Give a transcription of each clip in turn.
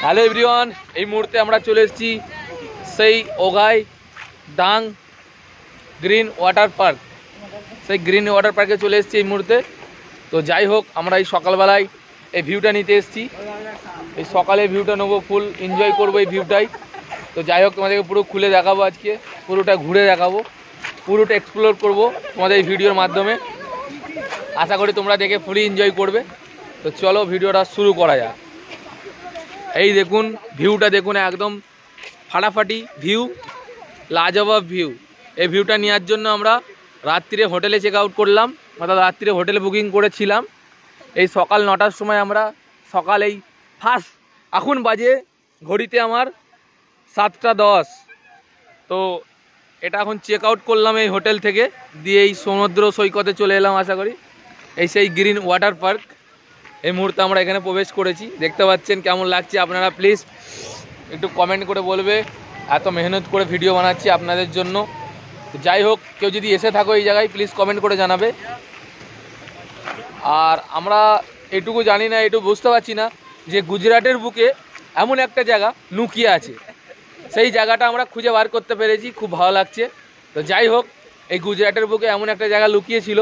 Hello everyone, এই মুহূর্তে আমরা চলে এসেছি সেই ওঘাই ডাং গ্রিন ওয়াটার পার্ক। সেই গ্রিন ওয়াটার পার্কে চলে এসেছি এই মুহূর্তে। তো যাই হোক, আমরা এই সকালবেলায় এই ভিউটা নিতে এসেছি। এই সকালে ভিউটা নেবো, ফুল এনজয় করবো এই ভিউটাই। তো যাই হোক, তোমাদেরকে পুরো খুলে দেখাবো, আজকে পুরোটা ঘুরে দেখাবো, পুরোটা এক্সপ্লোর করবো তোমাদের এই ভিডিওর মাধ্যমে। আশা করি তোমরা দেখে ফুলি এনজয় করবে। তো চলো ভিডিওটা শুরু করা যাক। এই দেখুন ভিউটা, দেখুন একদম ফাটাফাটি ভিউ, লাজবাব ভিউ। এই ভিউটা নেওয়ার জন্য আমরা রাত্রিরে হোটেলে চেক আউট করলাম, অর্থাৎ রাত্রিরে হোটেলে বুকিং করেছিলাম। এই সকাল 9টার সময় আমরা সকাল এই ফার্স্ট, এখন বাজে ঘড়িতে আমার 7টা 10। তো এটা এখন চেক আউট করলাম এই হোটেল থেকে, দিয়ে এই সমুদ্র সৈকতে চলে এলাম। আশা করি এই সেই গ্রিন ওয়াটার পার্ক। এই মুহূর্তে আমরা এখানে প্রবেশ করেছি, দেখতে পাচ্ছেন কেমন লাগছে। আপনারা প্লিজ একটু কমেন্ট করে বলবে, এত মেহনত করে ভিডিও বানাচ্ছি আপনাদের জন্য। যাই হোক, কেউ যদি এসে থাকো এই জায়গায় প্লিজ কমেন্ট করে জানাবে। আর আমরা এটুকু জানি না, এটুকু বুঝতে পারছি না যে গুজরাটের বুকে এমন একটা জায়গা লুকিয়ে আছে। সেই জায়গাটা আমরা খুঁজে বার করতে পেরেছি, খুব ভালো লাগছে। তো যাই হোক, এই গুজরাটের বুকে এমন একটা জায়গা লুকিয়ে ছিল,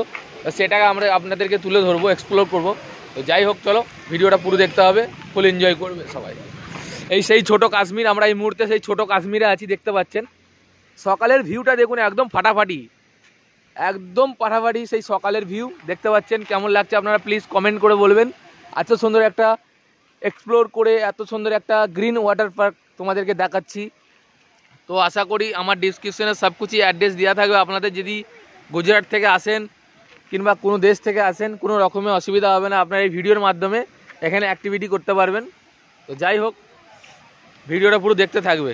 সেটাকে আমরা আপনাদেরকে তুলে ধরবো, এক্সপ্লোর করব। তো যাই হোক, চলো ভিডিওটা পুরো দেখতে হবে, ফুল এনজয় করবে সবাই। এই সেই ছোট কাশ্মীর, আমরা এই মুহূর্তে সেই ছোট কাশ্মীরে আছি, দেখতে পাচ্ছেন। সকালের ভিউটা দেখুন, একদম ফাটাফাটি, একদম ফাটাফাটি সেই সকালের ভিউ। দেখতে পাচ্ছেন কেমন লাগছে, আপনারা প্লিজ কমেন্ট করে বলবেন। এত সুন্দর একটা এক্সপ্লোর করে, এত সুন্দর একটা গ্রিন ওয়াটার পার্ক তোমাদেরকে দেখাচ্ছি। তো আশা করি আমার ডিসক্রিপশনে সব কিছুই অ্যাড্রেস দেওয়া থাকবে। আপনাদের যদি গুজরাট থেকে আসেন কিংবা কোনো দেশ থেকে আসেন, কোনো রকমের অসুবিধা হবে না, আপনারা এই ভিডিওর মাধ্যমে এখানে অ্যাক্টিভিটি করতে পারবেন। তো যাই হোক, ভিডিওটা পুরো দেখতে থাকবে।